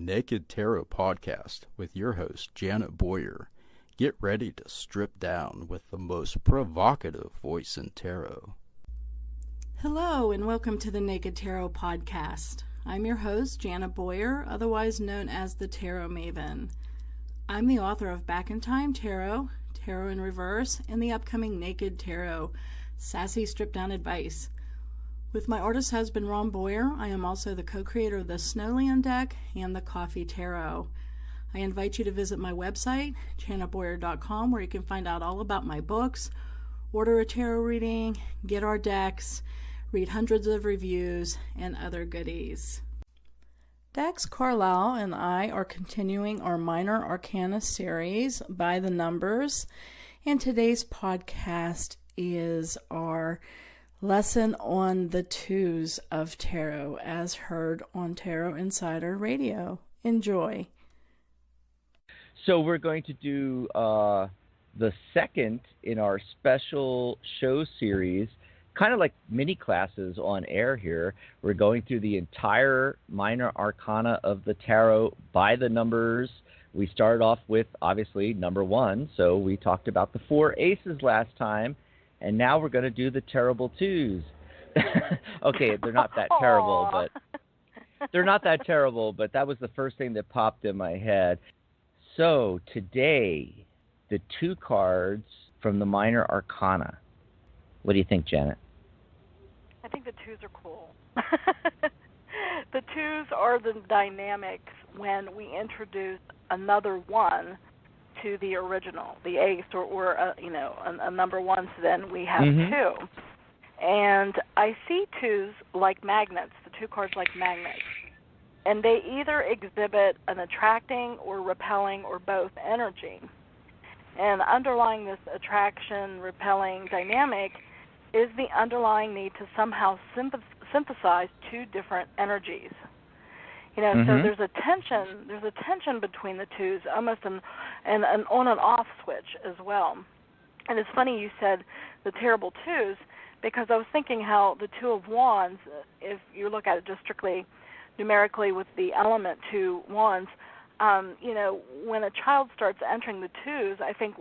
Naked Tarot Podcast with your host, Janet Boyer. Get ready to strip down with the most provocative voice in tarot. Hello, and welcome to the Naked Tarot Podcast. I'm your host, Janet Boyer, otherwise known as the Tarot Maven. I'm the author of Back in Time Tarot, Tarot in Reverse, and the upcoming Naked Tarot, Sassy Strip Down Advice. With my artist husband, Ron Boyer, I am also the co-creator of the Snowland deck and the Coffee Tarot. I invite you to visit my website, janetboyer.com, where you can find out all about my books, order a tarot reading, get our decks, read hundreds of reviews, and other goodies. Dax Carlisle and I are continuing our Minor Arcana series by the numbers, and today's podcast is our lesson on the twos of tarot as heard on Tarot Insider Radio. Enjoy. So we're going to do the second in our special show series, kind of like mini classes on air here. We're going through the entire Minor Arcana of the Tarot by the numbers. We started off with, obviously, number one. So we talked about the four aces last time. And now we're going to do the terrible twos. Okay, they're not that terrible, but that was the first thing that popped in my head. So today, the two cards from the Minor Arcana. What do you think, Janet? I think the twos are cool. The twos are the dynamics when we introduce another one to the original, the ace, or a number one, so then we have two. And I see twos like magnets, the two cards like magnets. And they either exhibit an attracting or repelling or both energy. And underlying this attraction, repelling dynamic is the underlying need to somehow synthesize two different energies. So there's a tension between the twos, almost an on and off switch as well. And it's funny you said the terrible twos, because I was thinking how the Two of Wands, if you look at it just strictly numerically with the element two wands, when a child starts entering the twos, I think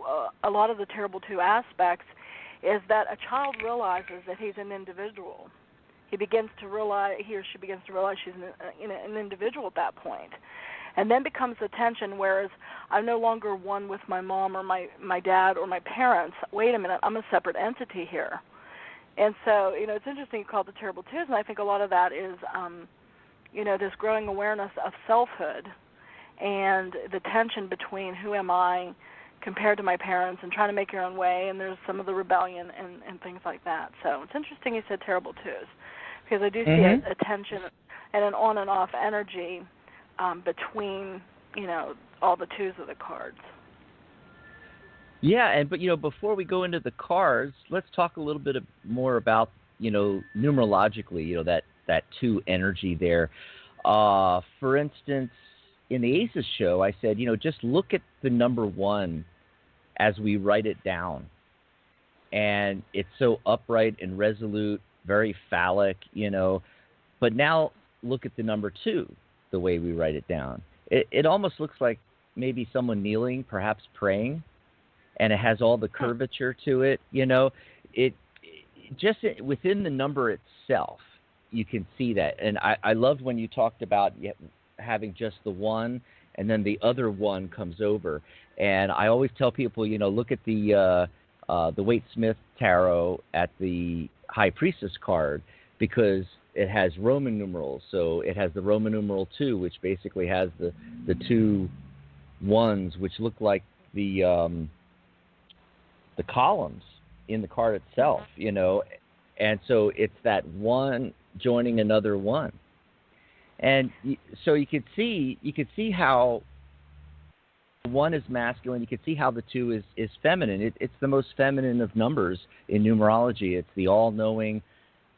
a lot of the terrible two aspects is that a child realizes that he's an individual. He or she begins to realize she's an individual at that point. And then becomes the tension, whereas I'm no longer one with my mom or my dad or my parents. Wait a minute, I'm a separate entity here. And so, it's interesting you call it the terrible twos, and I think a lot of that is, this growing awareness of selfhood and the tension between who am I compared to my parents and trying to make your own way, and there's some of the rebellion and things like that. So it's interesting you said terrible twos, because I do see a tension and an on and off energy between, all the twos of the cards. Yeah, but before we go into the cards, let's talk a little bit more about, numerologically, that two energy there. For instance, in the Aces show, I said, just look at the number one as we write it down. And it's so upright and resolute, very phallic, But now look at the number two, the way we write it down. It almost looks like maybe someone kneeling, perhaps praying, and it has all the curvature to it. It just within the number itself, you can see that. And I loved when you talked about having just the one, and then the other one comes over. And I always tell people, look at the Waite-Smith Tarot at the High Priestess card, because it has Roman numerals. So it has the Roman numeral 2, which basically has the two ones, which look like the columns in the card itself, And so it's that one joining another one. And so you could see how one is masculine. You could see how the two is feminine. It's the most feminine of numbers in numerology. It's the all-knowing,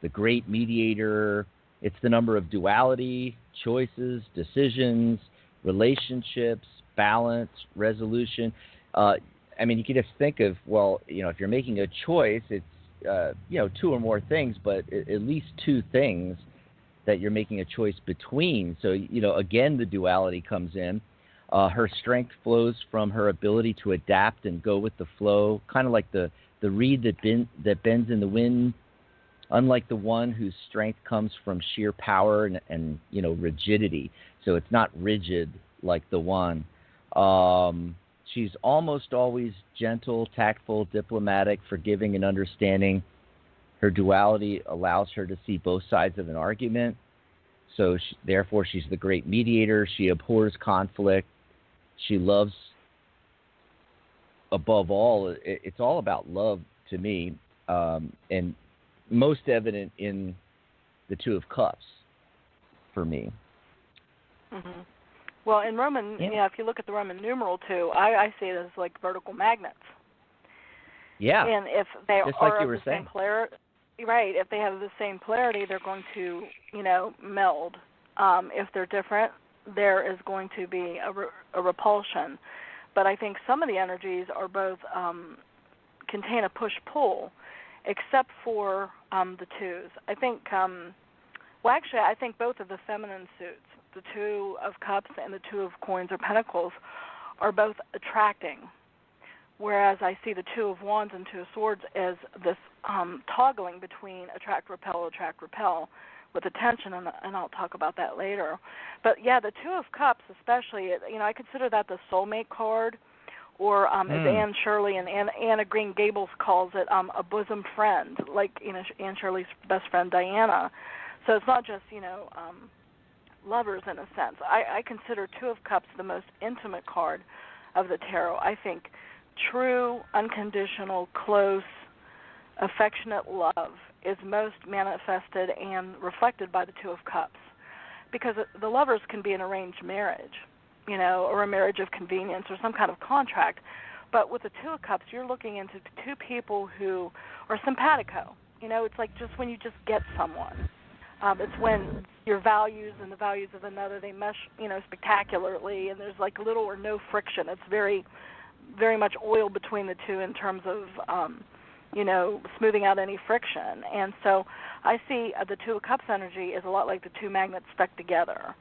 the great mediator. It's the number of duality, choices, decisions, relationships, balance, resolution. You could just think of, if you're making a choice, it's, two or more things, but at least two things that you're making a choice between. So, again, the duality comes in. Her strength flows from her ability to adapt and go with the flow, kind of like the reed that bends in the wind, unlike the one whose strength comes from sheer power and rigidity. So it's not rigid like the one. She's almost always gentle, tactful, diplomatic, forgiving, and understanding. Her duality allows her to see both sides of an argument. So therefore, she's the great mediator. She abhors conflict. She loves, above all, it's all about love to me, and most evident in the Two of Cups for me. Mm-hmm. Well, in Roman, if you look at the Roman numeral too, I see it as like vertical magnets. Yeah. And if they just are like you of were the saying. same polarity, right? If they have the same polarity, they're going to, meld. If they're different, there is going to be a repulsion. But I think some of the energies are both contain a push-pull, except for the twos. I think, I think both of the feminine suits, the Two of Cups and the Two of Coins or Pentacles, are both attracting, whereas I see the Two of Wands and Two of Swords as this toggling between attract, repel, with attention, and I'll talk about that later. But, yeah, the Two of Cups especially, I consider that the soulmate card, or as Anne Shirley and Anna Green Gables calls it, a bosom friend, like Anne Shirley's best friend Diana. So it's not just, lovers in a sense. I consider Two of Cups the most intimate card of the tarot. I think true, unconditional, close, affectionate love is most manifested and reflected by the Two of Cups, because the lovers can be an arranged marriage, or a marriage of convenience or some kind of contract. But with the Two of Cups, you're looking into two people who are simpatico. It's like just when you just get someone. It's when your values and the values of another, they mesh, spectacularly, and there's like little or no friction. It's very, very much oil between the two in terms of, smoothing out any friction. And so I see the Two of Cups energy is a lot like the two magnets stuck together.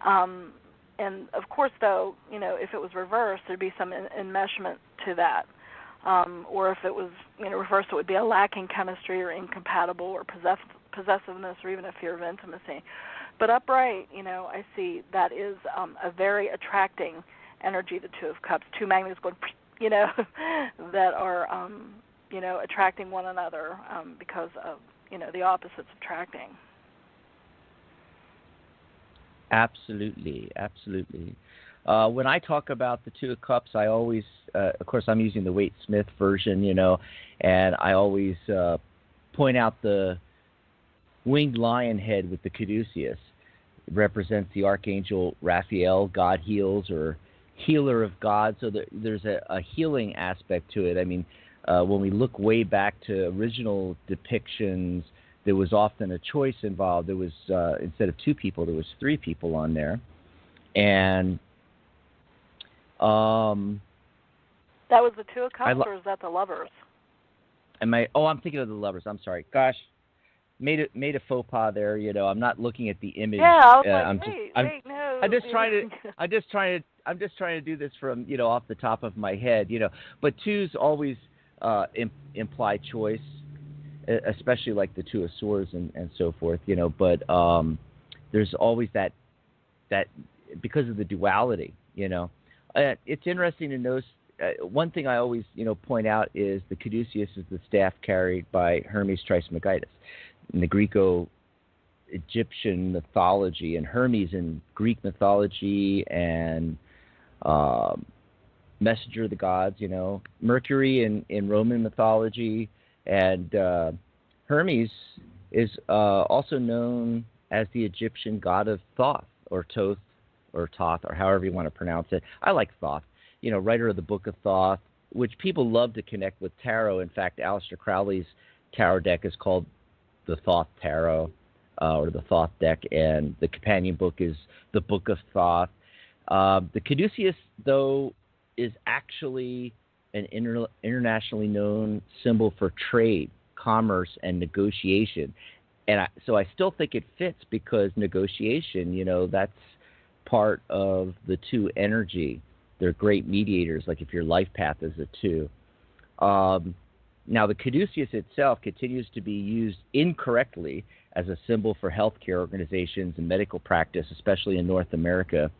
And of course, though, if it was reversed, there'd be some enmeshment to that. Or if it was, reversed, it would be a lacking chemistry or incompatible or possessiveness or even a fear of intimacy. But upright, I see that is a very attracting energy, the Two of Cups, two magnets going, that are, attracting one another because of, the opposites attracting. Absolutely. When I talk about the Two of Cups, I always, of course, I'm using the Waite Smith version, and I always point out the winged lion head with the caduceus. It represents the archangel Raphael, God heals, or healer of God. So there's a healing aspect to it. I mean, when we look way back to original depictions, there was often a choice involved. There was, instead of two people, there was three people on there. And that was the Two of Cups, or is that the Lovers? I'm thinking of the Lovers. I'm sorry. Gosh, made a faux pas there. I'm not looking at the image. Yeah, I was no. I'm just trying to do this from off the top of my head. But twos always imply choice, especially like the Two of Swords and so forth. But there's always that because of the duality. It's interesting to notice. One thing I always, point out is the caduceus is the staff carried by Hermes Trismegistus. In the Greco-Egyptian mythology, and Hermes in Greek mythology, and messenger of the gods, Mercury in Roman mythology, and Hermes is also known as the Egyptian god of Thoth, or Toth, or Thoth, or however you want to pronounce it. I like Thoth. Writer of the Book of Thoth, which people love to connect with tarot. In fact, Aleister Crowley's tarot deck is called the Thoth Tarot, or the Thoth deck, and the companion book is the Book of Thoth. The caduceus, though, is actually an internationally known symbol for trade, commerce, and negotiation. so I still think it fits because negotiation, that's part of the 2 energy. They're great mediators, like if your life path is a 2. Now, the caduceus itself continues to be used incorrectly as a symbol for healthcare organizations and medical practice, especially in North America,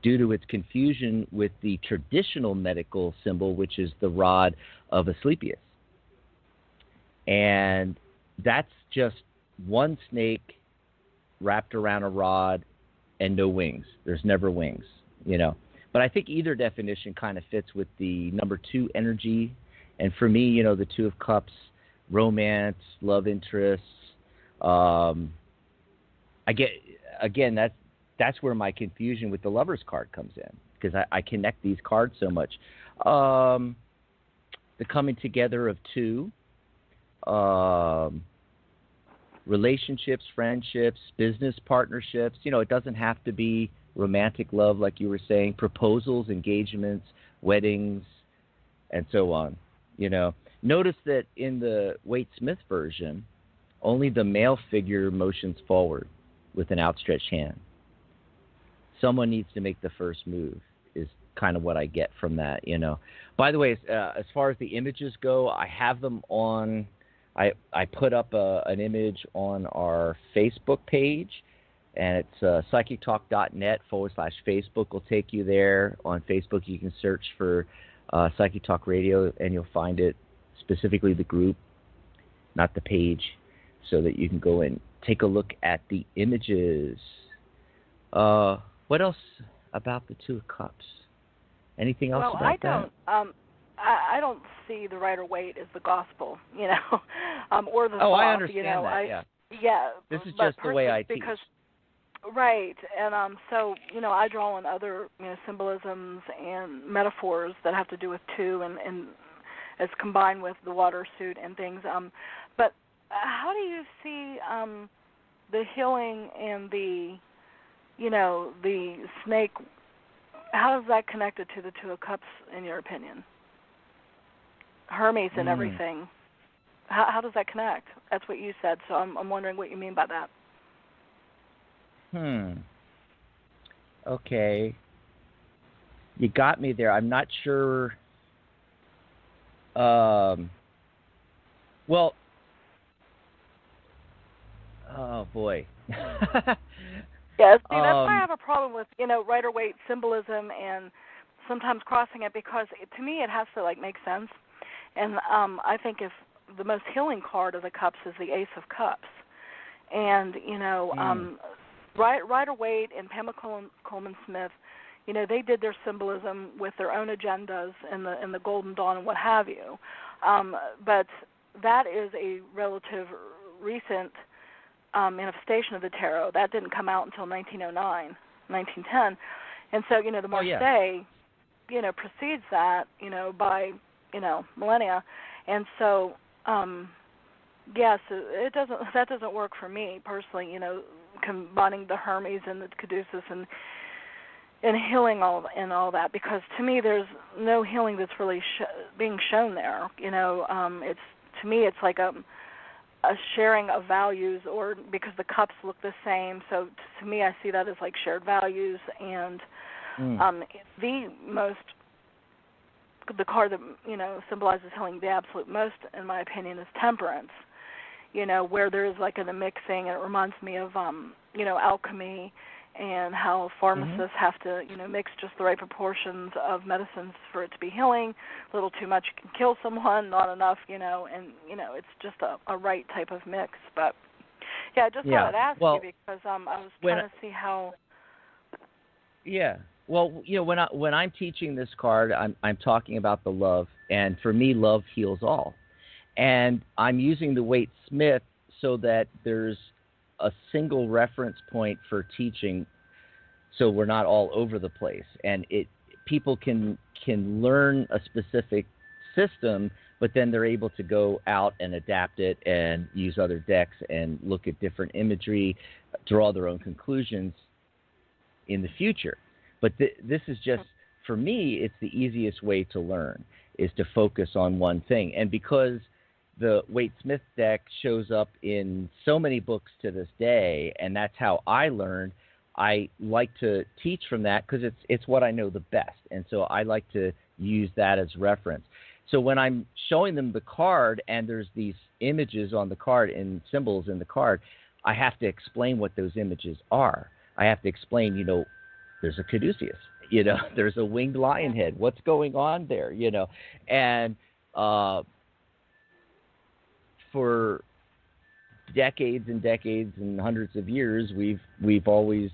due to its confusion with the traditional medical symbol, which is the rod of Asclepius. And that's just one snake wrapped around a rod and no wings. There's never wings, But I think either definition kind of fits with the number 2 energy. And for me, the 2 of Cups, romance, love interests. That's where my confusion with the Lover's card comes in, because I connect these cards so much. The coming together of 2, relationships, friendships, business partnerships. It doesn't have to be romantic love, like you were saying, proposals, engagements, weddings, and so on. Notice that in the Waite-Smith version, only the male figure motions forward with an outstretched hand. Someone needs to make the first move is kind of what I get from that, By the way, as far as the images go, I have them on. I put up an image on our Facebook page, and it's psychictalk.net/Facebook will take you there. On Facebook, you can search for Psychic Talk Radio, and you'll find it, specifically the group, not the page, so that you can go and take a look at the images. What else about the 2 of Cups? Anything else about that? I don't see the Rider-Waite as the gospel, or the Oh, thought, I understand that, yeah. Yeah. This is just the way I teach. Right, and so, I draw on other, symbolisms and metaphors that have to do with 2 and as combined with the water suit and things. But how do you see the healing and the snake? How is that connected to the 2 of Cups, in your opinion? Hermes and everything. How does that connect? That's what you said, so I'm wondering what you mean by that. Okay. You got me there. I'm not sure. Well, oh boy. Yes, see, that's why I have a problem with, Rider-Waite symbolism and sometimes crossing it, because to me it has to make sense. And I think if the most healing card of the Cups is the Ace of Cups, and Rider-Waite and Pamela Coleman Smith, they did their symbolism with their own agendas in the Golden Dawn and what have you. But that is a relative recent manifestation of the tarot. That didn't come out until 1909, 1910. And so, the Marseille, precedes that, by, millennia. And so, yes, that doesn't work for me personally, combining the Hermes and the Caduceus and healing all that, because to me there's no healing that's really being shown there. It's, to me, it's like a sharing of values, or because the cups look the same. So to me, I see that as like shared values. And the card that symbolizes healing the absolute most, in my opinion, is Temperance. Where there is like a mixing, and it reminds me of alchemy, and how pharmacists have to mix just the right proportions of medicines for it to be healing. A little too much can kill someone, not enough, and it's just a right type of mix. But yeah, I just wanted to ask you, because I was trying to see how. Yeah. Well, when I'm teaching this card, I'm talking about the love, and for me, love heals all. And I'm using the Waite-Smith so that there's a single reference point for teaching, so we're not all over the place. And people can learn a specific system, but then they're able to go out and adapt it and use other decks and look at different imagery, draw their own conclusions in the future. But this is just, for me, it's the easiest way to learn, is to focus on one thing. And because the Waite-Smith deck shows up in so many books to this day, and that's how I learned. I like to teach from that because it's what I know the best, and so I like to use that as reference. So when I'm showing them the card and there's these images on the card and symbols in the card, I have to explain what those images are. I have to explain, there's a caduceus, there's a winged lion head. What's going on there, And for decades and decades and hundreds of years, we've always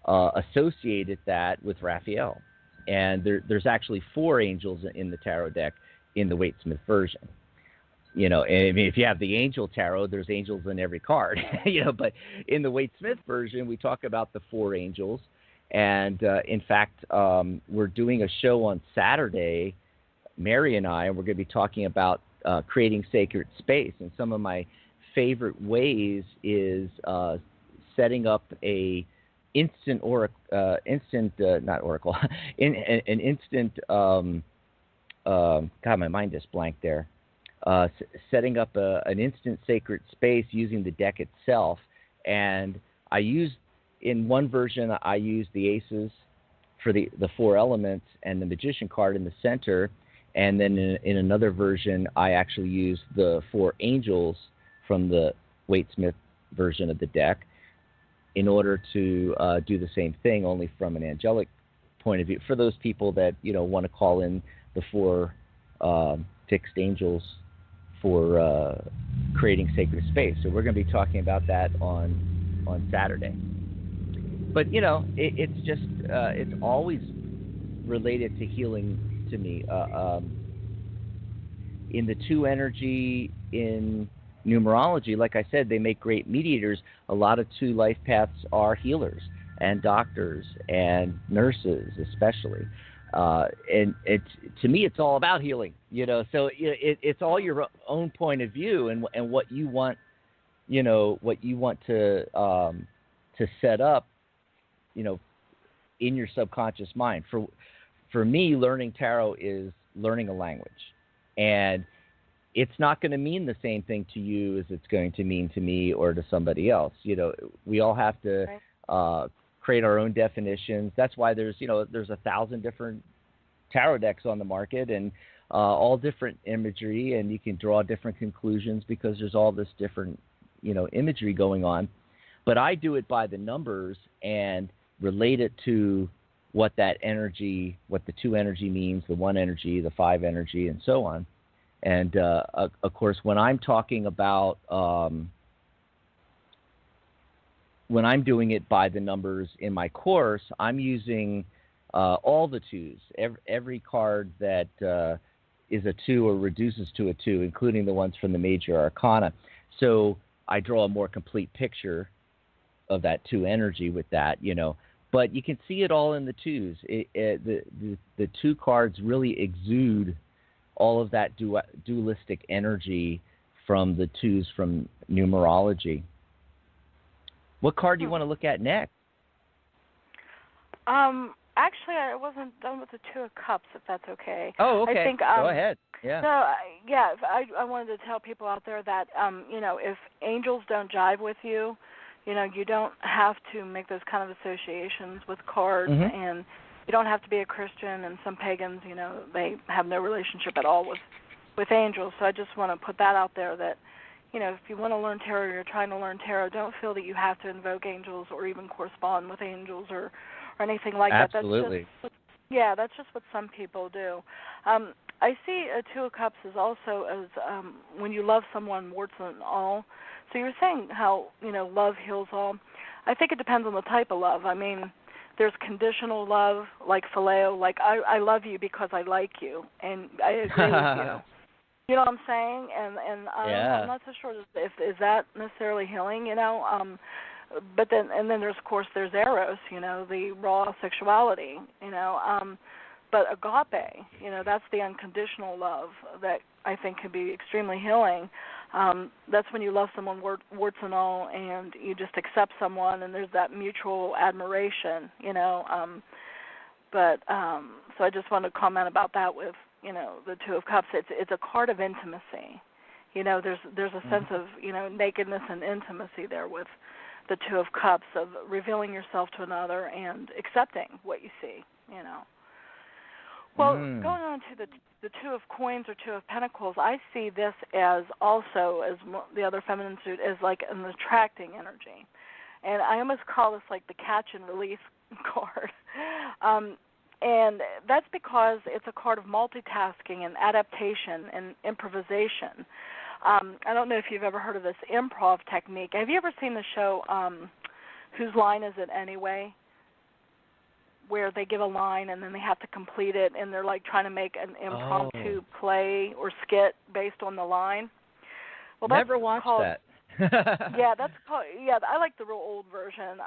associated that with Raphael. And there's actually 4 angels in the tarot deck in the Waite-Smith version. And I mean, if you have the angel tarot, there's angels in every card, but in the Waite-Smith version, we talk about the 4 angels. And in fact, we're doing a show on Saturday, Mary and I, and we're going to be talking about creating sacred space. And some of my favorite ways is setting up an instant God, my mind just blanked there. Setting up an instant sacred space using the deck itself. And in one version, I use the aces for the 4 elements and the magician card in the center. And then in another version, I actually use the 4 angels from the Waite-Smith version of the deck in order to do the same thing, only from an angelic point of view. For those people that want to call in the 4 fixed angels for creating sacred space. So we're going to be talking about that on Saturday. But it's just it's always related to healing to me. In the 2 energy in numerology, like I said, they make great mediators. A lot of 2 life paths are healers and doctors and nurses, especially. And to me, it's all about healing, So it's all your own point of view and what you want, what you want to set up, in your subconscious mind. For me, learning tarot is learning a language, and it's not going to mean the same thing to you as it's going to mean to me or to somebody else. We all have to create our own definitions. That's why there's 1,000 different tarot decks on the market and all different imagery, and you can draw different conclusions because there's all this different, imagery going on. But I do it by the numbers and relate it to what that energy, what the 2 energy means, the 1 energy, the 5 energy, and so on. And, of course, when I'm talking about when I'm doing it by the numbers in my course, I'm using all the 2s, every card that is a 2 or reduces to a 2, including the ones from the Major Arcana. So I draw a more complete picture of that 2 energy with that, But you can see it all in the 2s. The 2 cards really exude all of that dualistic energy from the 2s from numerology. What card do you want to look at next? Actually, I wasn't done with the 2 of Cups, if that's okay. Oh, okay. I think, go ahead. Yeah. So, I wanted to tell people out there that, if angels don't jive with you, you don't have to make those kind of associations with cards, and you don't have to be a Christian. And some pagans, they have no relationship at all with angels. So I just want to put that out there that, if you want to learn tarot, or you're trying to learn tarot, don't feel that you have to invoke angels or even correspond with angels or anything like that. Absolutely. That's just what some people do. I see a 2 of Cups as also as when you love someone, warts and all. So you're saying how, love heals all. I think it depends on the type of love. I mean, there's conditional love, like phileo, like I love you because I like you, and I agree with you. You know what I'm saying? And I'm not so sure if is that necessarily healing, But then there's, of course, there's eros, the raw sexuality, But agape, that's the unconditional love that I think can be extremely healing. That's when you love someone, warts and all, and you just accept someone, and there's that mutual admiration, So I just want to comment about that with, the 2 of Cups. It's a card of intimacy, There's a sense of nakedness and intimacy there with the Two of Cups, of revealing yourself to another and accepting what you see. Well, going on to the Two of Coins or Two of Pentacles, I see this as also, as the other feminine suit, as like an attracting energy. And I almost call this like the catch and release card. And that's because it's a card of multitasking and adaptation and improvisation. I don't know if you've ever heard of this improv technique. Have you ever seen the show Whose Line Is It Anyway? Where they give a line and then they have to complete it, and they're like trying to make an impromptu play or skit based on the line. Well, that's never watched that. Yeah, that's called. Yeah, I like the real old version.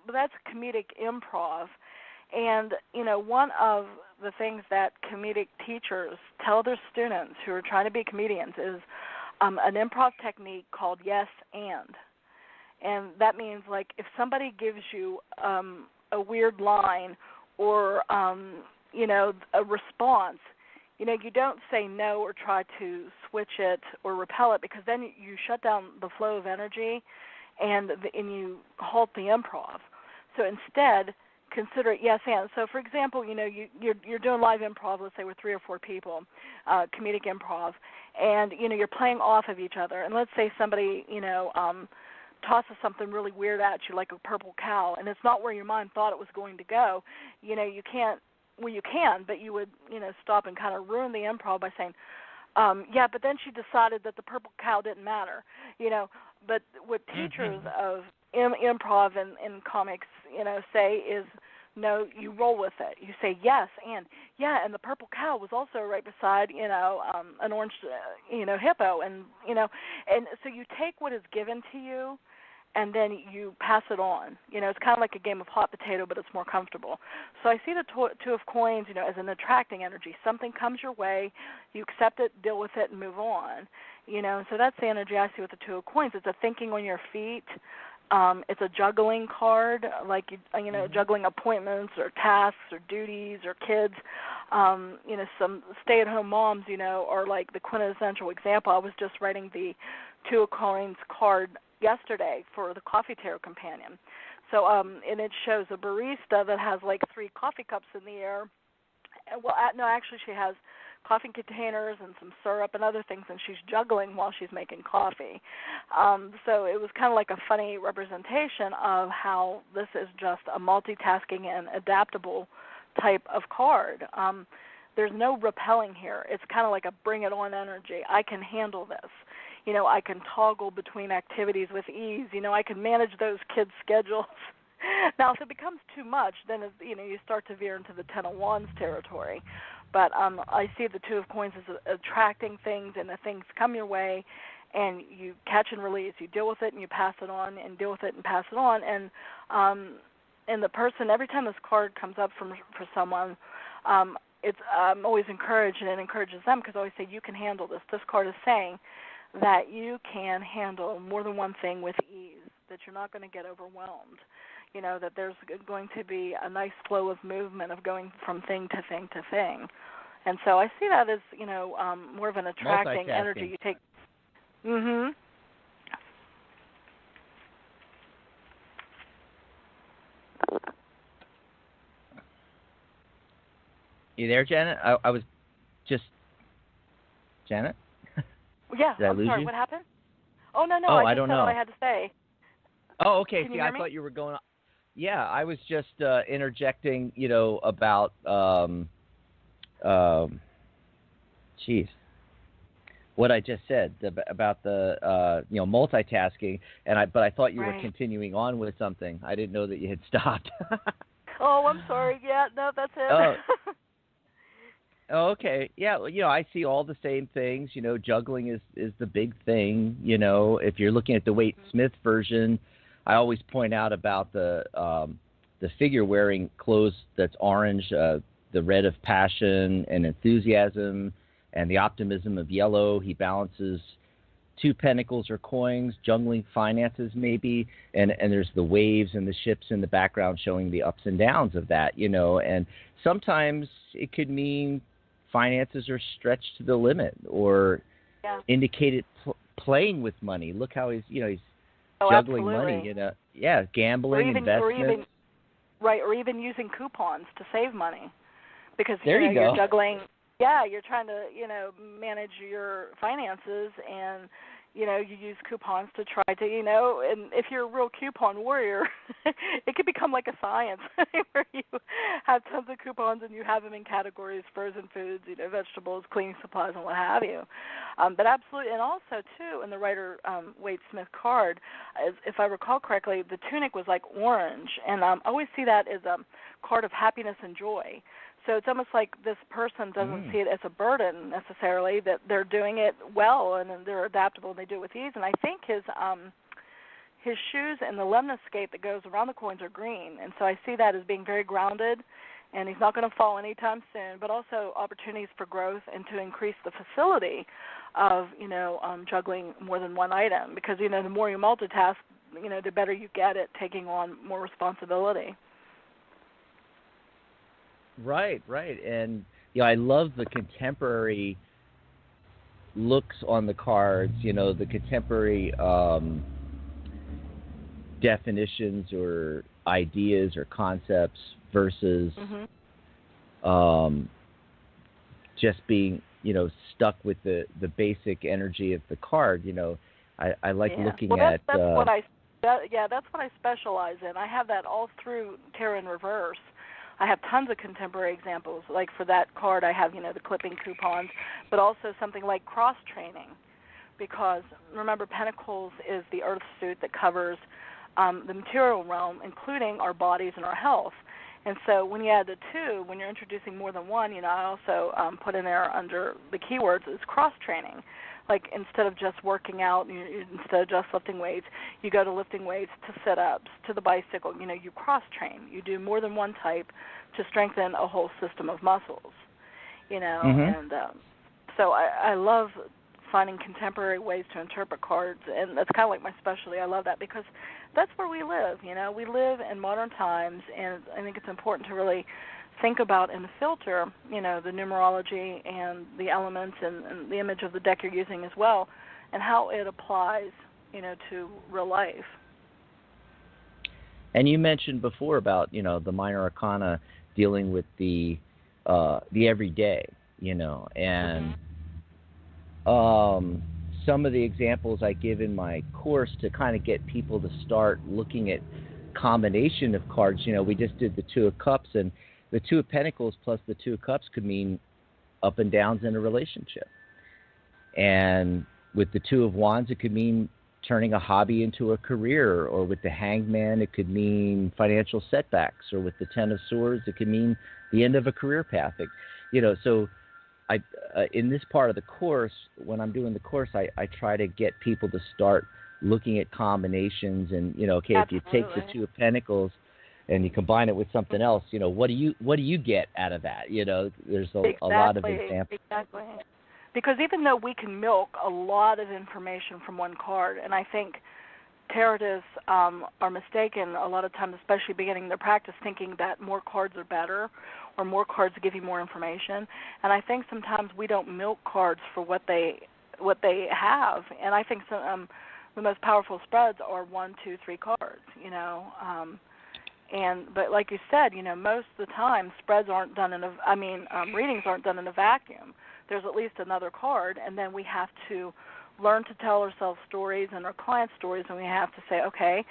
But that's comedic improv, and one of the things that comedic teachers tell their students who are trying to be comedians is an improv technique called yes and that means like if somebody gives you a weird line or a response, you don't say no or try to switch it or repel it, because then you shut down the flow of energy and you halt the improv. So instead, consider it yes and. So for example, you're doing live improv, let's say with 3 or 4 people, comedic improv, and you're playing off of each other. And let's say somebody tosses something really weird at you, like a purple cow, and it's not where your mind thought it was going to go. You can't. Well, you can, but you would stop and kind of ruin the improv by saying, yeah, but then she decided that the purple cow didn't matter. But what teachers of improv and comics say is, no, you roll with it. You say yes, and the purple cow was also right beside an orange hippo, and so you take what is given to you, and then you pass it on. It's kind of like a game of hot potato, but it's more comfortable. So I see the Two of Coins, as an attracting energy. Something comes your way, you accept it, deal with it, and move on. So that's the energy I see with the Two of Coins. It's a thinking on your feet. It's a juggling card, like juggling appointments or tasks or duties or kids. Some stay-at-home moms, are like the quintessential example. I was just writing the Two of Coins card yesterday for the Coffee Tarot Companion. So, and it shows a barista that has like 3 coffee cups in the air. Well, no, actually she has coffee containers and some syrup and other things, and she's juggling while she's making coffee. So it was kind of like a funny representation of how this is just a multitasking and adaptable type of card. There's no repelling here. It's kind of like a bring-it-on energy. I can handle this. I can toggle between activities with ease. I can manage those kids' schedules. Now, if it becomes too much, then you start to veer into the Ten of Wands territory. But I see the Two of Coins as attracting things, and the things come your way, and you catch and release. You deal with it, and you pass it on, and deal with it, and pass it on. And the person, every time this card comes up for someone, I'm always encouraged, and it encourages them, because I always say, you can handle this. This card is saying that you can handle more than one thing with ease, that you're not going to get overwhelmed, that there's going to be a nice flow of movement of going from thing to thing to thing. And so I see that as, more of an attracting energy. You take, You there, Janet? I was just... Janet? Yeah, Did I lose sorry, you? What happened? Oh, no, I don't said know what I had to say. Oh, okay. Can See, you hear I me? thought you were going... Yeah, I was just interjecting, about... what I just said about the multitasking, but I thought you were continuing on with something. I didn't know that you had stopped. Oh, I'm sorry. Yeah, no, that's it. Oh, okay. Yeah, I see all the same things. Juggling is the big thing. If you're looking at the Waite Smith version, I always point out about the figure wearing clothes that's orange, the red of passion and enthusiasm, and the optimism of yellow. He balances 2 pentacles or coins, juggling finances maybe, and there's the waves and the ships in the background showing the ups and downs of that, and sometimes it could mean finances are stretched to the limit, or indicated playing with money. Look how he's juggling absolutely. money, gambling, investments. Or even using coupons to save money, because you're juggling. Yeah, you're trying to manage your finances, and you use coupons to try to and if you're a real coupon warrior, it could become like a science where you have tons of coupons and you have them in categories: frozen foods, vegetables, cleaning supplies, and what have you. But absolutely, and also too, in the Rider Waite Smith card, if I recall correctly, the tunic was like orange, and I always see that as a card of happiness and joy. So it's almost like this person doesn't see it as a burden necessarily, that they're doing it well and they're adaptable and they do it with ease. And I think his shoes and the lemniscate that goes around the coins are green. And so I see that as being very grounded, and he's not going to fall anytime soon, but also opportunities for growth and to increase the facility of, juggling more than one item. Because, the more you multitask, the better you get at taking on more responsibility. Right. And I love the contemporary looks on the cards, the contemporary definitions or ideas or concepts versus just being, stuck with the basic energy of the card. I like looking at that's what I specialize in. I have that all through Tarot in Reverse. I have tons of contemporary examples. Like for that card, I have, the clipping coupons, but also something like cross-training, because remember, Pentacles is the earth suit that covers the material realm, including our bodies and our health. And so when you add the two, when you're introducing more than one, I also put in there under the keywords is cross-training. Like instead of just working out, instead of just lifting weights, you go to lifting weights, to sit-ups, to the bicycle. You cross-train. You do more than one type to strengthen a whole system of muscles. And so I love finding contemporary ways to interpret cards, and that's kind of like my specialty. I love that because that's where we live. We live in modern times, and I think it's important to really think about and filter, the numerology and the elements and the image of the deck you're using as well, and how it applies, to real life. And you mentioned before about, the minor arcana dealing with the everyday, and some of the examples I give in my course to kind of get people to start looking at combination of cards. We just did the Two of Cups, and the Two of Pentacles plus the Two of Cups could mean up and downs in a relationship. And with the Two of Wands, it could mean turning a hobby into a career. Or with the Hangman, it could mean financial setbacks. Or with the Ten of Swords, it could mean the end of a career path. So I in this part of the course, when I'm doing the course, I try to get people to start looking at combinations and, okay, Absolutely. If you take the Two of Pentacles and you combine it with something else, what do you get out of that? There's a lot of examples. Exactly. Because even though we can milk a lot of information from one card, and I think tarotists are mistaken a lot of times, especially beginning their practice, thinking that more cards are better or more cards give you more information. And I think sometimes we don't milk cards for what they have. And I think the most powerful spreads are 1, 2, 3 cards. But like you said, most of the time spreads aren't done readings aren't done in a vacuum. There's at least another card, and then we have to learn to tell ourselves stories and our clients' stories, and we have to say, okay,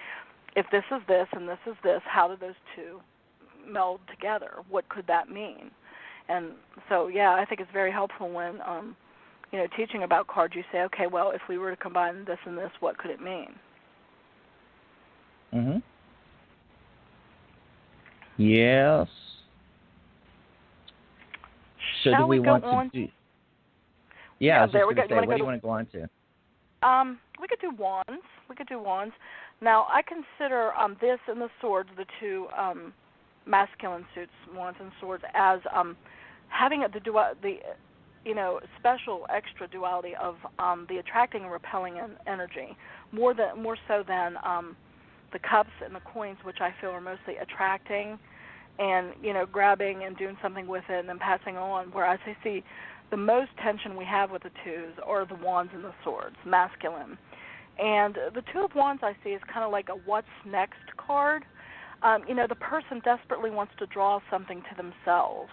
if this is this and this is this, how do those two meld together? What could that mean? And so, I think it's very helpful when, teaching about cards, you say, okay, well, if we were to combine this and this, what could it mean? Mm-hmm. Yes. So Shall do we want on? to do? Yeah, I was just going to say, what do you to, want to go on to? We could do wands. Now, I consider this and the swords, the two masculine suits, wands and swords, as having the special extra duality of the attracting and repelling energy, more so than the cups and the coins, which I feel are mostly attracting and, grabbing and doing something with it and then passing on, whereas I see the most tension we have with the twos are the wands and the swords, masculine. And the Two of Wands I see is kind of like a what's next card. The person desperately wants to draw something to themselves.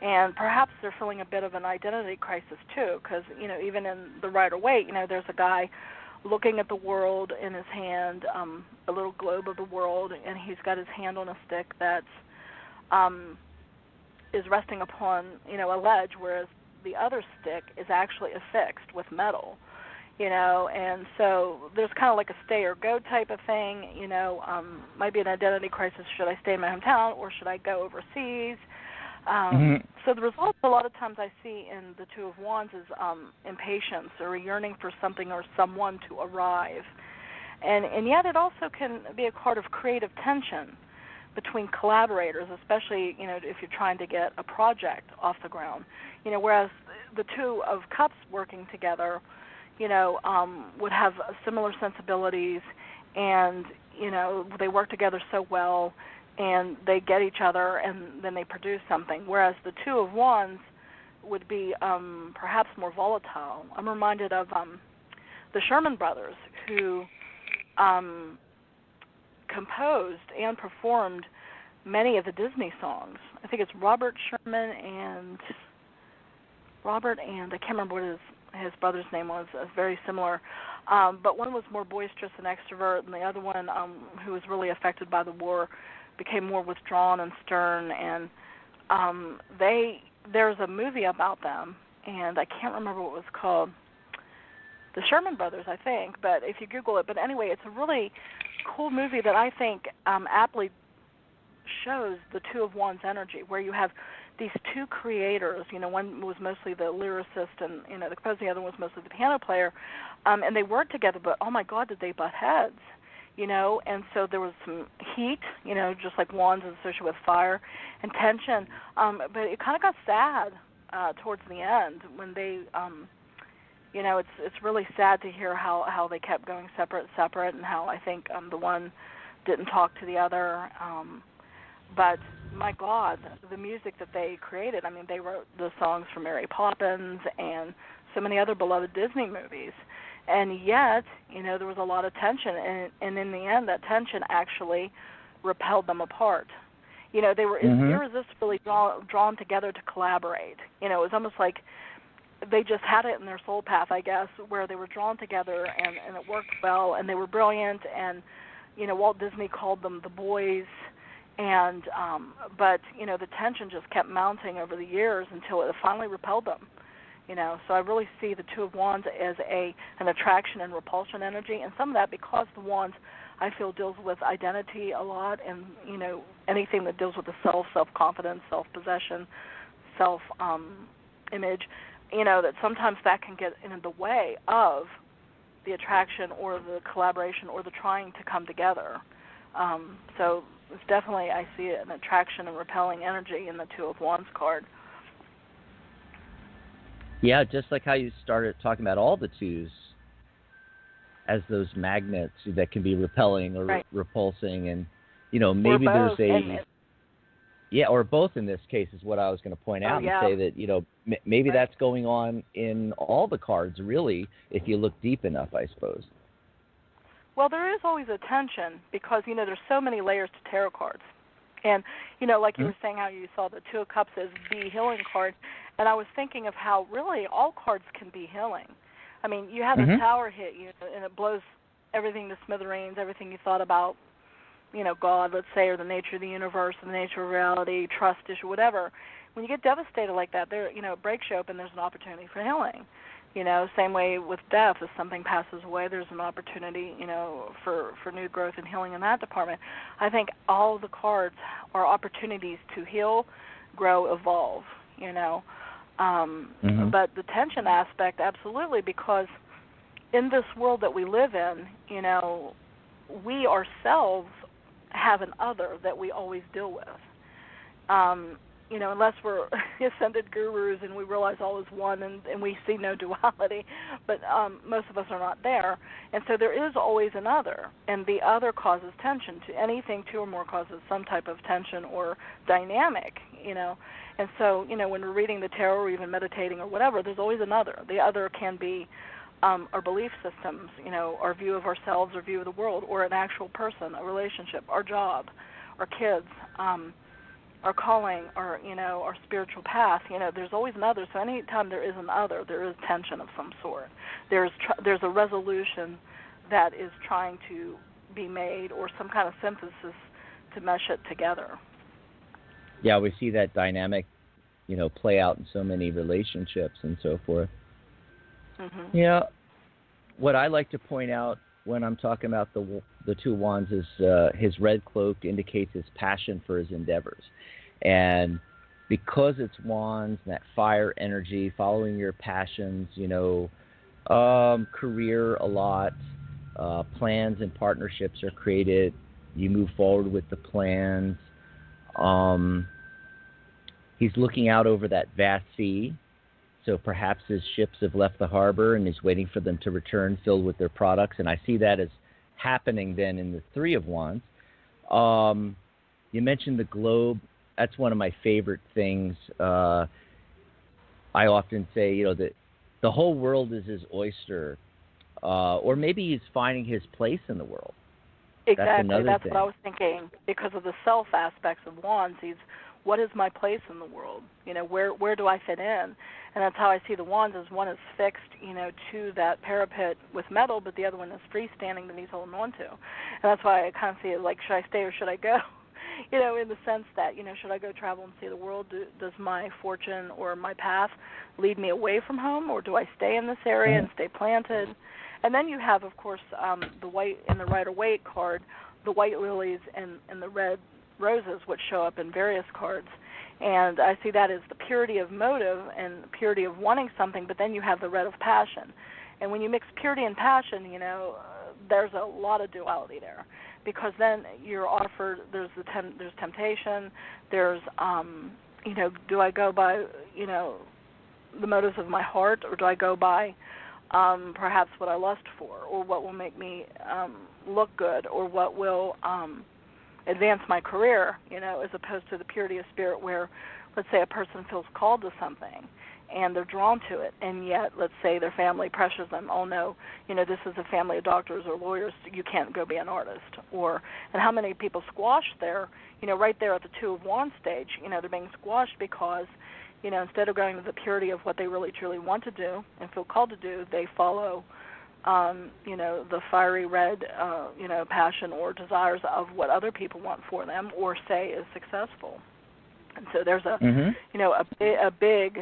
And perhaps they're feeling a bit of an identity crisis too, because, even in the Rider-Waite, there's a guy looking at the world in his hand, a little globe of the world, and he's got his hand on a stick that's is resting upon, a ledge, whereas the other stick is actually affixed with metal. And so there's kind of like a stay or go type of thing, might be an identity crisis. Should I stay in my hometown or should I go overseas? So the results a lot of times I see in the Two of Wands is impatience or a yearning for something or someone to arrive. And yet it also can be a card of creative tension between collaborators, especially, if you're trying to get a project off the ground. Whereas the Two of Cups working together, would have similar sensibilities, and, they work together so well, and they get each other, and then they produce something. Whereas the Two of Wands would be perhaps more volatile. I'm reminded of the Sherman Brothers, who composed and performed many of the Disney songs. I think it's Robert and I can't remember what his brother's name was. Very similar, but one was more boisterous and extrovert, and the other one, who was really affected by the war, became more withdrawn and stern. And there's a movie about them, and I can't remember what it was called. The Sherman Brothers, I think, but if you Google it. But anyway, it's a really cool movie that I think aptly shows the Two of Wands energy, where you have these two creators. One was mostly the lyricist and, the composer, the other was mostly the piano player, and they worked together, but oh my God, did they butt heads, and so there was some heat, just like wands is associated with fire and tension, but it kind of got sad towards the end when they, it's really sad to hear how they kept going separate, and how I think the one didn't talk to the other, but my God, the music that they created, they wrote the songs for Mary Poppins and so many other beloved Disney movies. And yet, there was a lot of tension. And in the end, that tension actually repelled them apart. They were irresistibly drawn together to collaborate. It was almost like they just had it in their soul path, I guess, where they were drawn together and it worked well and they were brilliant. And, Walt Disney called them the boys. And but the tension just kept mounting over the years until it finally repelled them. So I really see the Two of Wands as an attraction and repulsion energy, and some of that because the Wands, I feel, deals with identity a lot, and anything that deals with the self-confidence, self-possession, self-image, that sometimes that can get in the way of the attraction or the collaboration or the trying to come together. So it's definitely, I see an attraction and repelling energy in the Two of Wands card. Yeah, just like how you started talking about all the twos as those magnets that can be repelling or repulsing, and maybe there's or both in this case is what I was going to point out and say that maybe that's going on in all the cards, really, if you look deep enough, I suppose. Well, there is always a tension because, there's so many layers to tarot cards. And, like you were saying how you saw the Two of Cups as the healing card, and I was thinking of how really all cards can be healing. You have a tower hit you, and it blows everything to smithereens, everything you thought about, God, let's say, or the nature of the universe, or the nature of reality, trust issue, whatever. When you get devastated like that, it breaks you open, there's an opportunity for healing. Same way with death, if something passes away, there's an opportunity, for new growth and healing in that department. I think all the cards are opportunities to heal, grow, evolve, But the tension aspect, absolutely, because in this world that we live in, we ourselves have an other that we always deal with. unless we're ascended gurus and we realize all is one and we see no duality, but most of us are not there. And so there is always an other, and the other causes tension. To anything two or more causes some type of tension or dynamic, And so, when we're reading the tarot or even meditating or whatever, there's always an other. The other can be our belief systems, our view of ourselves or view of the world, or an actual person, a relationship, our job, our kids, our calling, our spiritual path. There's always an other. So anytime there is an other, there is tension of some sort. There's a resolution that is trying to be made, or some kind of synthesis to mesh it together. Yeah, we see that dynamic, play out in so many relationships and so forth. Mm-hmm. What I like to point out when I'm talking about the two wands is his red cloak indicates his passion for his endeavors. And because it's wands, that fire energy, following your passions, career a lot, plans and partnerships are created. You move forward with the plans. He's looking out over that vast sea. So perhaps his ships have left the harbor and he's waiting for them to return filled with their products. And I see that as happening then in the Three of Wands. You mentioned the globe. That's one of my favorite things. I often say, that the whole world is his oyster. Or maybe he's finding his place in the world. Exactly. That's thing. What I was thinking. Because of the self aspects of wands, what is my place in the world? Where do I fit in? And that's how I see the wands, as one is fixed, to that parapet with metal, but the other one is freestanding that he's holding on to. And that's why I kind of see it like, should I stay or should I go? In the sense that, should I go travel and see the world? Does my fortune or my path lead me away from home, or do I stay in this area and stay planted? And then you have, of course, the white in the Rider-Waite card, the white lilies and the red roses, which show up in various cards. And I see that as the purity of motive and purity of wanting something, but then you have the red of passion. And when you mix purity and passion, there's a lot of duality there, because then you're offered, there's temptation, there's, do I go by, the motives of my heart, or do I go by perhaps what I lust for, or what will make me look good, or what will advance my career, as opposed to the purity of spirit where, let's say, a person feels called to something and they're drawn to it, and yet, let's say, their family pressures them, oh no, this is a family of doctors or lawyers, you can't go be an artist. And how many people squash there, right there at the Two of Wands stage, they're being squashed because, instead of going to the purity of what they really truly want to do and feel called to do, they follow the fiery red, passion or desires of what other people want for them or say is successful. And so there's a, a big,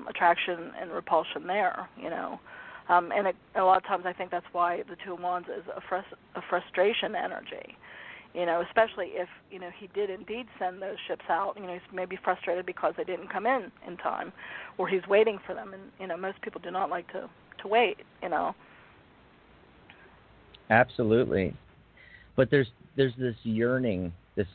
attraction and repulsion there, and a lot of times I think that's why the Two of Wands is a frustration energy, especially if, he did indeed send those ships out, he's maybe frustrated because they didn't come in time, or he's waiting for them, and, most people do not like to wait, Absolutely. But there's this yearning, this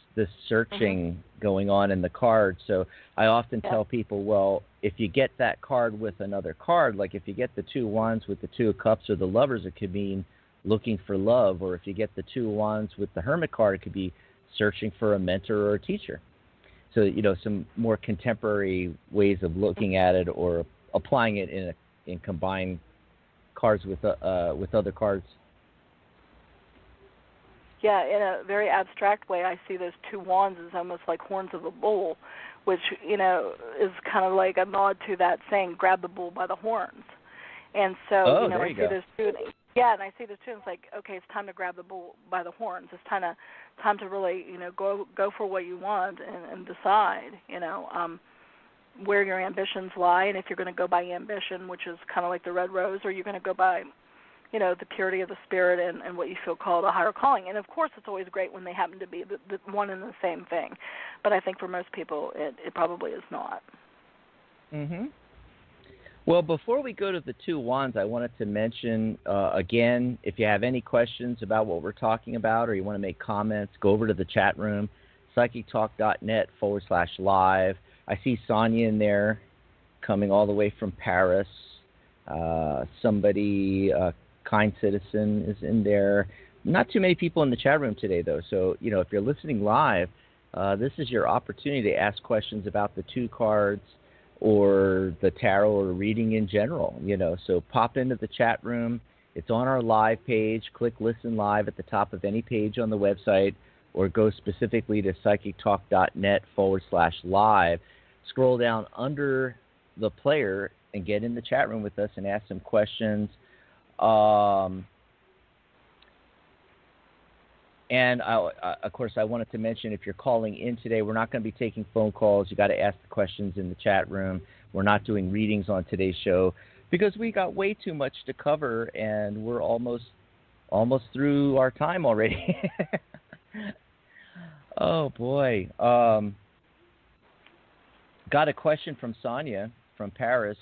searching going on in the card. So I often tell people, well, if you get that card with another card, like if you get the Two of Wands with the Two of Cups or the Lovers, it could mean looking for love. Or if you get the Two of Wands with the Hermit card, it could be searching for a mentor or a teacher. So, some more contemporary ways of looking at it or applying it in combined cards with other cards. Yeah, in a very abstract way, I see those two wands as almost like horns of a bull, which, is kind of like a nod to that saying, grab the bull by the horns. And so, I see those two. Yeah, and I see those two, and it's like, okay, it's time to grab the bull by the horns. It's time to really, go for what you want and decide, where your ambitions lie, and if you're going to go by ambition, which is kind of like the red rose, or you're going to go by, the purity of the spirit and what you feel called a higher calling. And, of course, it's always great when they happen to be the one and the same thing. But I think for most people it probably is not. Mm-hmm. Well, before we go to the Two of Wands, I wanted to mention, again, if you have any questions about what we're talking about or you want to make comments, go over to the chat room. psychictalk.net/live. I see Sonia in there coming all the way from Paris. Somebody, kind citizen, is in there. Not too many people in the chat room today, though. So, if you're listening live, this is your opportunity to ask questions about the two cards or the tarot or reading in general, So pop into the chat room. It's on our live page. Click Listen Live at the top of any page on the website, or go specifically to psychictalk.net/live. Scroll down under the player and get in the chat room with us and ask some questions. And, of course, I wanted to mention, if you're calling in today, we're not going to be taking phone calls. You got to ask the questions in the chat room. We're not doing readings on today's show because we got way too much to cover, and we're almost through our time already. Oh, boy. Got a question from Sonia from Paris,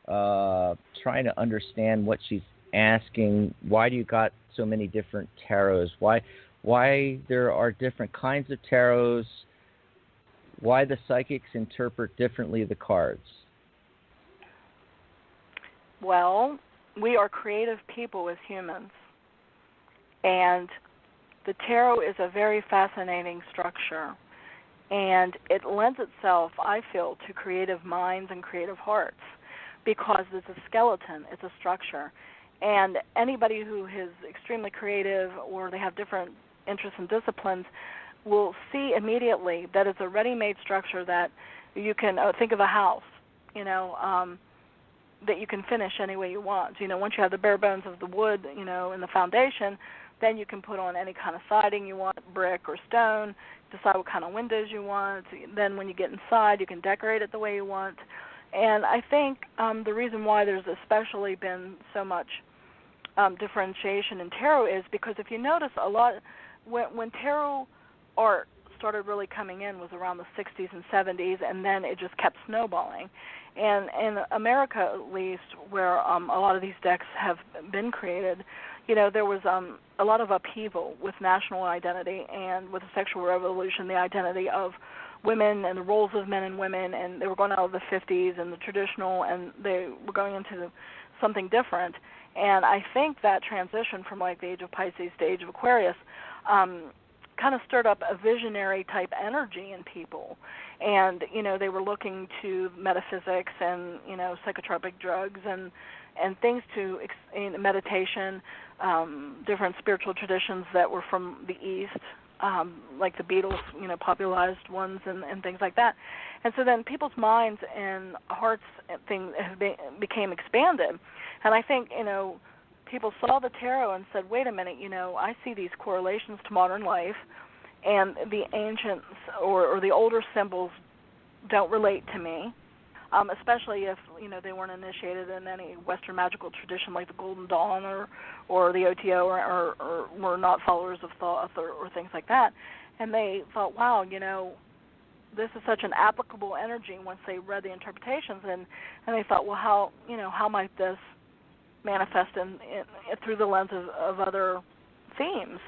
trying to understand what she's asking. Why do you got so many different tarots? Why there are different kinds of tarots? Why the psychics interpret differently the cards? Well, we are creative people as humans, and the tarot is a very fascinating structure, and it lends itself, I feel, to creative minds and creative hearts because it's a skeleton, it's a structure. And anybody who is extremely creative or they have different interests and disciplines will see immediately that it's a ready-made structure that you can think of a house, that you can finish any way you want. Once you have the bare bones of the wood, in the foundation, then you can put on any kind of siding you want, brick or stone, decide what kind of windows you want. Then when you get inside, you can decorate it the way you want. And I think the reason why there's especially been so much differentiation in tarot is because if you notice a lot, when tarot art started really coming in was around the 60s and 70s, and then it just kept snowballing. And in America, at least, where a lot of these decks have been created, there was a lot of upheaval with national identity and with the sexual revolution, the identity of women and the roles of men and women, and they were going out of the 50s and the traditional, and they were going into something different. And I think that transition from like the age of Pisces to age of Aquarius kind of stirred up a visionary type energy in people. And, they were looking to metaphysics and, psychotropic drugs and things to meditation, different spiritual traditions that were from the East, like the Beatles, popularized ones and things like that. And so then people's minds and hearts became expanded. And I think, people saw the tarot and said, wait a minute, I see these correlations to modern life, and the ancients or the older symbols don't relate to me, especially if, they weren't initiated in any Western magical tradition like the Golden Dawn or the OTO or were not followers of Thoth or things like that. And they thought, wow, this is such an applicable energy once they read the interpretations, and they thought, well, how might this manifest through the lens of other themes?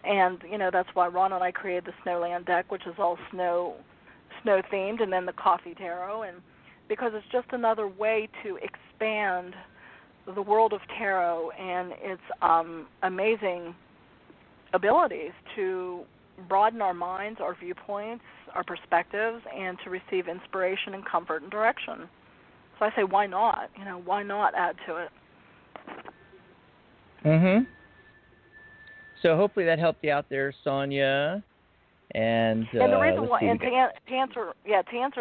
And that's why Ron and I created the Snowland deck, which is all snow themed, and then the Coffee Tarot, and because it's just another way to expand the world of tarot and its amazing abilities to broaden our minds, our viewpoints, our perspectives, and to receive inspiration and comfort and direction. So I say, why not? Why not add to it? So hopefully that helped you out there, Sonia. And the reason why, and to answer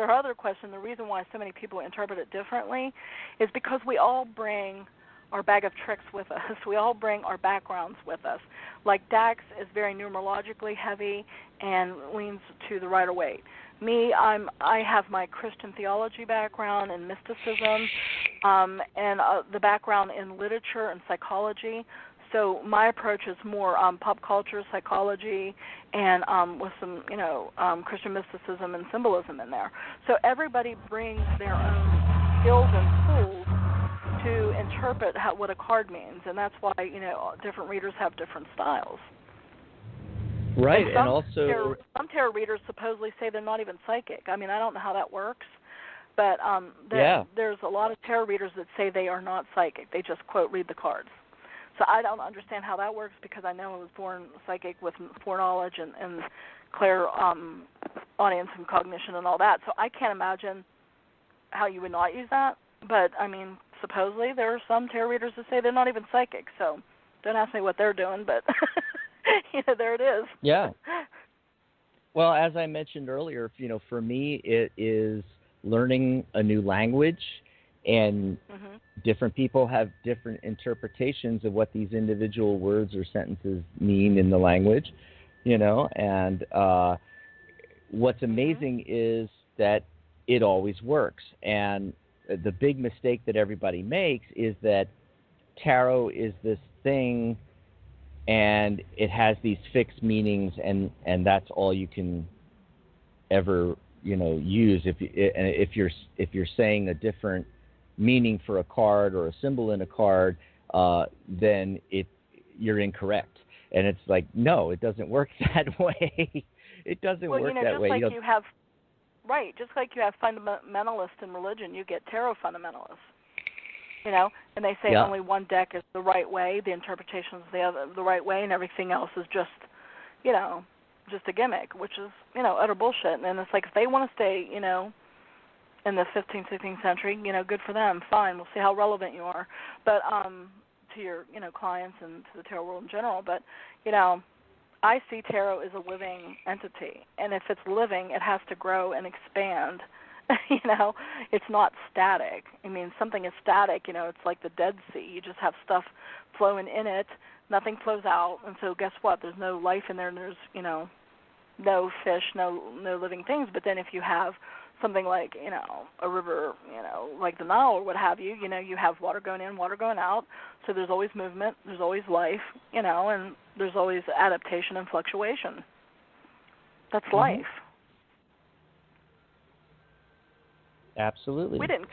her other question, the reason why so many people interpret it differently is because we all bring our bag of tricks with us. We all bring our backgrounds with us. Like Dax is very numerologically heavy and leans to the Rider-Waite. Me, I have my Christian theology background and mysticism, and the background in literature and psychology. So my approach is more pop culture, psychology, and with some, Christian mysticism and symbolism in there. So everybody brings their own skills and tools to interpret what a card means, and that's why, different readers have different styles. Right, and and also some tarot readers supposedly say they're not even psychic. I mean, I don't know how that works, but there's a lot of tarot readers that say they are not psychic. They just, quote, read the cards. So I don't understand how that works, because I know I was born psychic with foreknowledge and audience and cognition and all that. So I can't imagine how you would not use that. But, I mean, supposedly there are some tarot readers that say they're not even psychic. So don't ask me what they're doing, but there it is. Yeah. Well, as I mentioned earlier, for me it is learning a new language, and different people have different interpretations of what these individual words or sentences mean in the language, and what's amazing is that it always works. And the big mistake that everybody makes is that tarot is this thing and it has these fixed meanings, and that's all you can ever use. If you're saying a different meaning for a card or a symbol in a card, then you're incorrect. And it's like, no, it doesn't work that way. It doesn't work that way. Just like you have fundamentalists in religion, you get tarot fundamentalists. And they say only one deck is the right way, the interpretation is the right way, and everything else is just, just a gimmick, which is, utter bullshit. And it's like, if they want to stay, in the 15th, 16th century, good for them. Fine, we'll see how relevant you are, but to your, clients and to the tarot world in general. But, I see tarot as a living entity, and if it's living, it has to grow and expand. It's not static. I mean, something is static, it's like the Dead Sea. You just have stuff flowing in it. Nothing flows out, and so guess what? There's no life in there, and there's, no fish, no living things. But then if you have something like, a river, like the Nile or what have you, you have water going in, water going out. So there's always movement, there's always life, and there's always adaptation and fluctuation. That's life. Absolutely. We didn't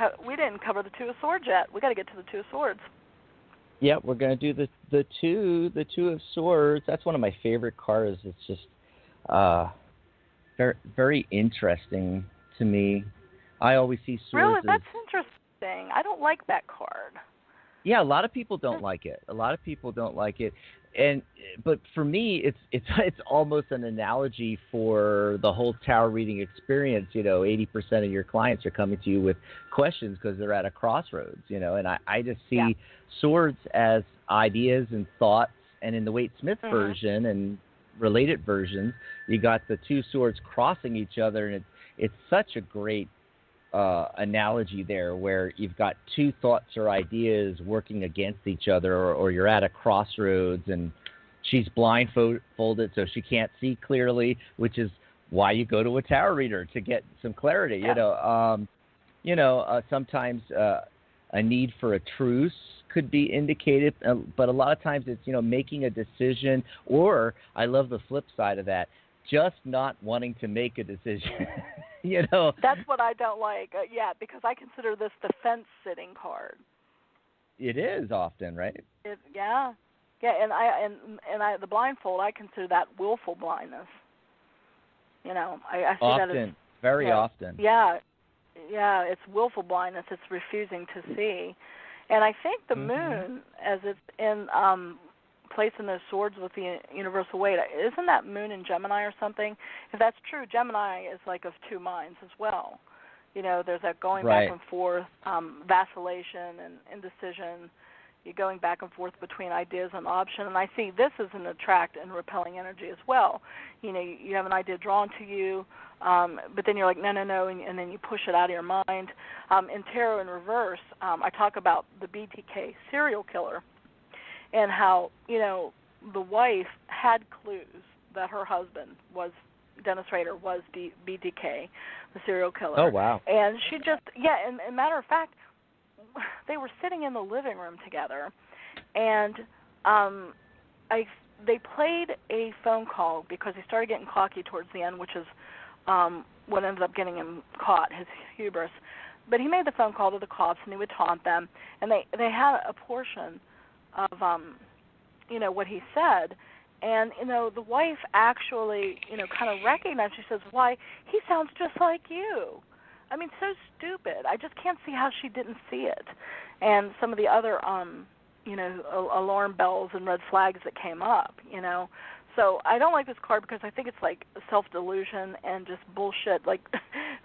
cover the Two of Swords yet. We got to get to the Two of Swords. Yeah, we're going to do the two of Swords. That's one of my favorite cards. It's just very, very interesting to me. I always see swords. Really, that's interesting. I don't like that card. Yeah, a lot of people don't like it. But for me, it's almost an analogy for the whole tarot reading experience. 80% of your clients are coming to you with questions because they're at a crossroads. And I just see swords as ideas and thoughts. And in the Waite Smith version and related versions, you got the two swords crossing each other, and it's such a great analogy there, where you've got two thoughts or ideas working against each other, or you're at a crossroads, and she's blindfolded so she can't see clearly, which is why you go to a tarot reader, to get some clarity. Sometimes a need for a truce could be indicated, but a lot of times it's making a decision, or I love the flip side of that, just not wanting to make a decision. That's what I don't like. Because I consider this the fence-sitting card. It is often, right? And the blindfold, I consider that willful blindness. I see often, that as very often. Yeah, it's willful blindness. It's refusing to see, and I think the moon, as it's in placing those swords with the universal weight, isn't that moon in Gemini or something? If that's true, Gemini is like of two minds as well. There's that going back and forth, vacillation and indecision. You're going back and forth between ideas and option. And I see this as an attract and repelling energy as well. You have an idea drawn to you, but then you're like, no, and then you push it out of your mind. In tarot in reverse, I talk about the BTK serial killer, and how, the wife had clues that her husband was, Dennis Rader, was BTK, the serial killer. Oh, wow. And she just, and matter of fact, they were sitting in the living room together, and they played a phone call because he started getting cocky towards the end, which is what ended up getting him caught, his hubris. But he made the phone call to the cops, and he would taunt them, and they had a portion of what he said, And, the wife actually, kind of recognized, she says, why, he sounds just like you. I mean, so stupid. I just can't see how she didn't see it. And some of the other, alarm bells and red flags that came up, So I don't like this card because I think it's like self-delusion and just bullshit, like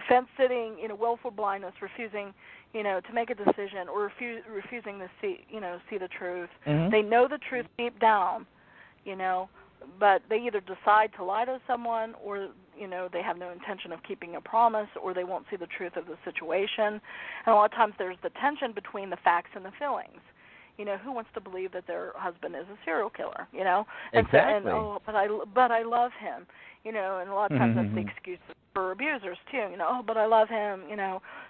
fence-sitting, willful blindness, refusing, to make a decision or refusing to see the truth. Mm-hmm. They know the truth deep down, but they either decide to lie to someone or, they have no intention of keeping a promise or they won't see the truth of the situation. And a lot of times there's the tension between the facts and the feelings. Who wants to believe that their husband is a serial killer, And Exactly. So, but I love him, and a lot of times that's the excuse for abusers too, but I love him,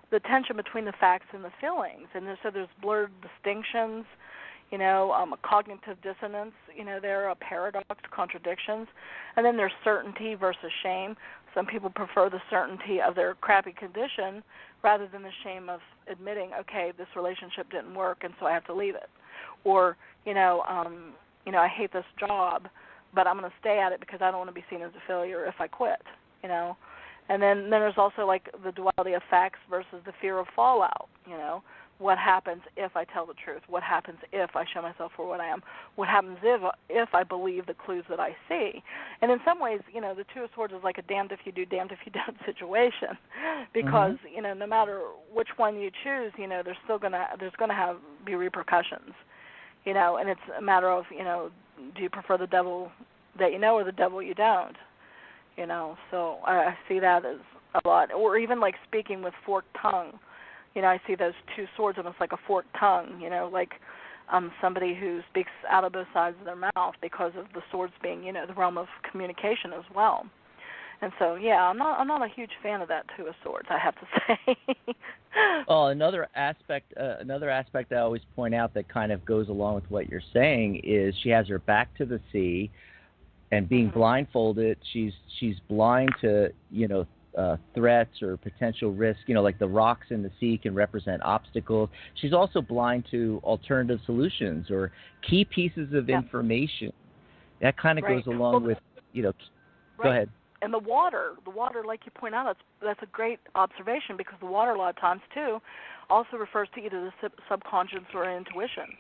the tension between the facts and the feelings. And so there's blurred distinctions, a cognitive dissonance, there are paradox, contradictions. And then there's certainty versus shame. Some people prefer the certainty of their crappy condition rather than the shame of admitting, okay, this relationship didn't work and so I have to leave it. Or, I hate this job, but I'm going to stay at it because I don't want to be seen as a failure if I quit, And then there's also like the duality of facts versus the fear of fallout, What happens if I tell the truth? What happens if I show myself for what I am? What happens if I believe the clues that I see? And in some ways, the Two of Swords is like a damned if you do, damned if you don't situation, because no matter which one you choose, there's going to be repercussions, And it's a matter of do you prefer the devil that you know or the devil you don't, So I see that as a lot, or even like speaking with forked tongue. I see those two swords almost like a forked tongue, like somebody who speaks out of both sides of their mouth because of the swords being, the realm of communication as well. And so, yeah, I'm not a huge fan of that Two of Swords, I have to say. Well, another aspect I always point out that kind of goes along with what you're saying is she has her back to the sea, and being blindfolded, she's blind to threats or potential risk. Like the rocks in the sea can represent obstacles. She's also blind to alternative solutions or key pieces of information. That kind of goes along with Go ahead. And the water, like you point out, that's a great observation because the water a lot of times, too, also refers to either the subconscious or intuition.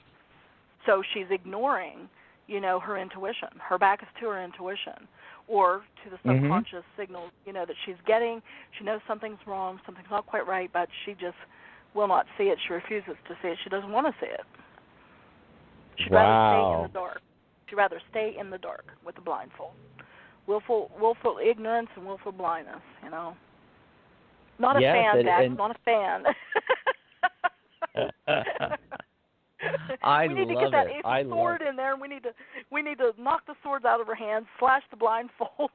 So she's ignoring, her intuition. Her back is to her intuition or to the subconscious signals, that she's getting. She knows something's wrong, something's not quite right, but she just will not see it. She refuses to see it. She doesn't want to see it. She'd rather stay in the dark. She'd rather stay in the dark with the blindfold. Willful ignorance and willful blindness, Not a fan, Dax, not a fan. I we need to love get that it. ace of sword in there, and we need to knock the swords out of her hands, slash the blindfold,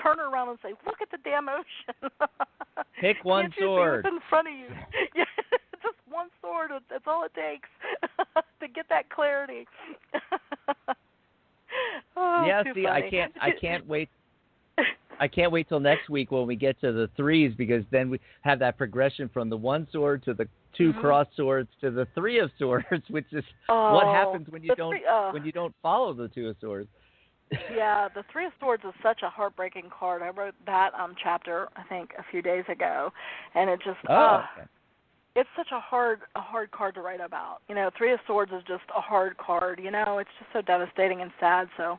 turn her around and say, "Look at the damn ocean." Pick one Can't you sword. see what's in front of you? Yeah, just one sword. That's all it takes to get that clarity. Yeah, too see, funny. I can't wait. I can't wait till next week when we get to the threes, because then we have that progression from the one sword to the two cross swords to the Three of Swords, which is what happens when you don't follow the Two of Swords. Yeah, the Three of Swords is such a heartbreaking card. I wrote that chapter, I think, a few days ago, and it just it's such a hard card to write about. Three of Swords is just a hard card. It's just so devastating and sad. So,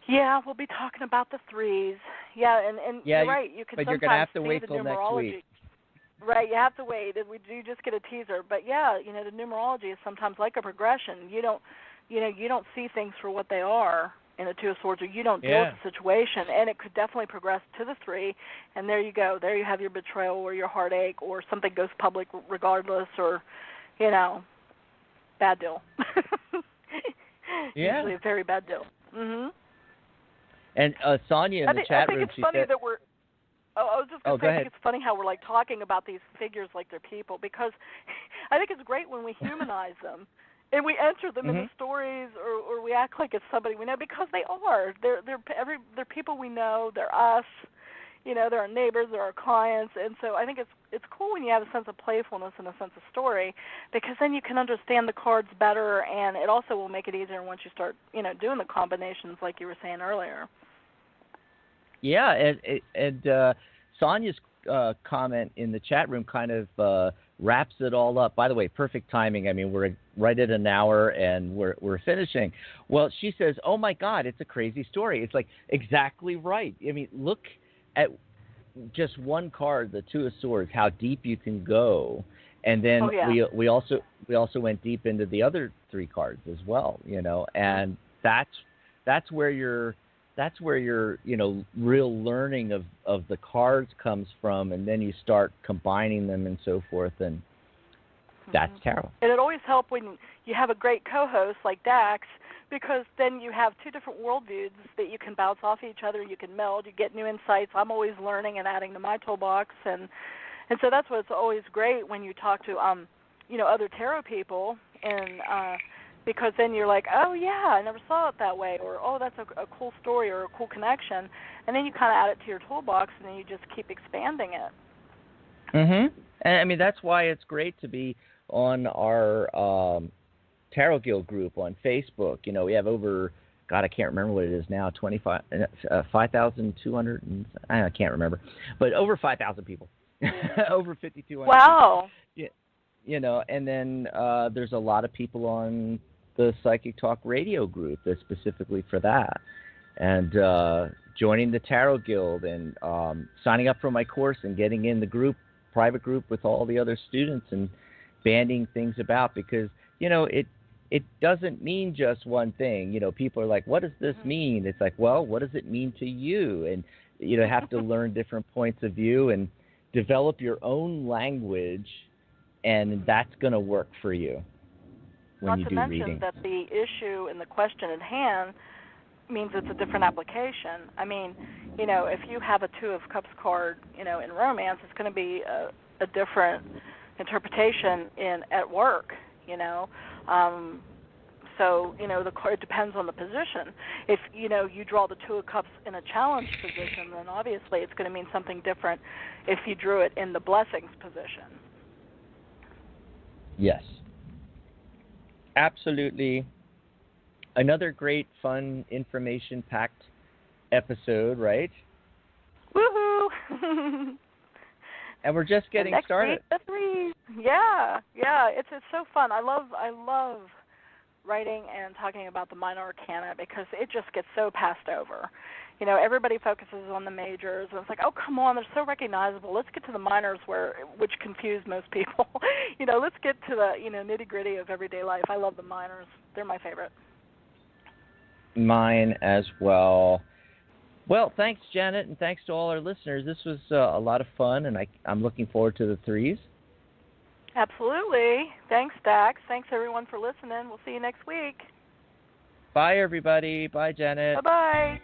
yeah, we'll be talking about the threes. Yeah, and you're right. You can but sometimes you're gonna have to see wait the till numerology. next week. Right, you have to wait. We do just get a teaser, but yeah, the numerology is sometimes like a progression. You don't see things for what they are in the Two of Swords, or you don't deal with the situation, and it could definitely progress to the three. And there you go. There you have your betrayal or your heartache, or something goes public regardless, or bad deal. Usually a very bad deal. And Sonia in the chat room, she said, that we're. I was just going to say, I think ahead. it's funny how we're talking about these figures like they're people, because I think it's great when we humanize them and we enter them in the stories, or we act like it's somebody we know, because they are. They're people we know. They're us. There are neighbors, there are clients, and so I think it's cool when you have a sense of playfulness and a sense of story, because then you can understand the cards better, and it also will make it easier once you start, doing the combinations like you were saying earlier. Yeah, and Sonia's comment in the chat room kind of wraps it all up. By the way, perfect timing. I mean, we're right at an hour and we're finishing. Well, she says, "Oh my God, it's a crazy story." It's like exactly right. I mean, look at just one card, the Two of Swords, how deep you can go, and then we also went deep into the other three cards as well. And that's where your real learning of the cards comes from, and then you start combining them and so forth, and that's tarot. And it always helps when you have a great co-host like Dax, because then you have two different worldviews that you can bounce off each other, you can meld, you get new insights. I'm always learning and adding to my toolbox, and so that's what's always great when you talk to other tarot people, and because then you're like, oh, yeah, I never saw it that way, or, oh, that's a cool story or a cool connection. And then you kind of add it to your toolbox, and then you just keep expanding it. Mm-hmm. And, I mean, that's why it's great to be on our Tarot Guild group on Facebook. We have over, God, I can't remember what it is now, 5,200, I can't remember, but over 5,000 people, over 5,200 Wow. people. And then there's a lot of people on the Psychic Talk radio group that's specifically for that, and joining the Tarot Guild and signing up for my course and getting in the private group with all the other students and banding things about, because it doesn't mean just one thing. People are like, what does this mean? It's like, well, what does it mean to you? And have to learn different points of view and develop your own language, and that's going to work for you when you do reading. Not to mention that the issue and the question at hand means it's a different application. I mean, if you have a Two of Cups card, in romance, it's going to be a different interpretation at work, So, the card depends on the position. If, you draw the Two of Cups in a challenge position, then obviously it's going to mean something different if you drew it in the blessings position. Yes. Absolutely. Another great, fun, information-packed episode, right? Woohoo! And we're just getting started. Next week, the 3. Yeah. It's so fun. I love writing and talking about the minor arcana, because it just gets so passed over. Everybody focuses on the majors, and it's like, oh, come on, they're so recognizable. Let's get to the minors, which confuse most people. Let's get to the nitty-gritty of everyday life. I love the minors. They're my favorite. Mine as well. Well, thanks, Janet, and thanks to all our listeners. This was a lot of fun, and I'm looking forward to the 3s. Absolutely. Thanks, Dax. Thanks, everyone, for listening. We'll see you next week. Bye, everybody. Bye, Janet. Bye-bye.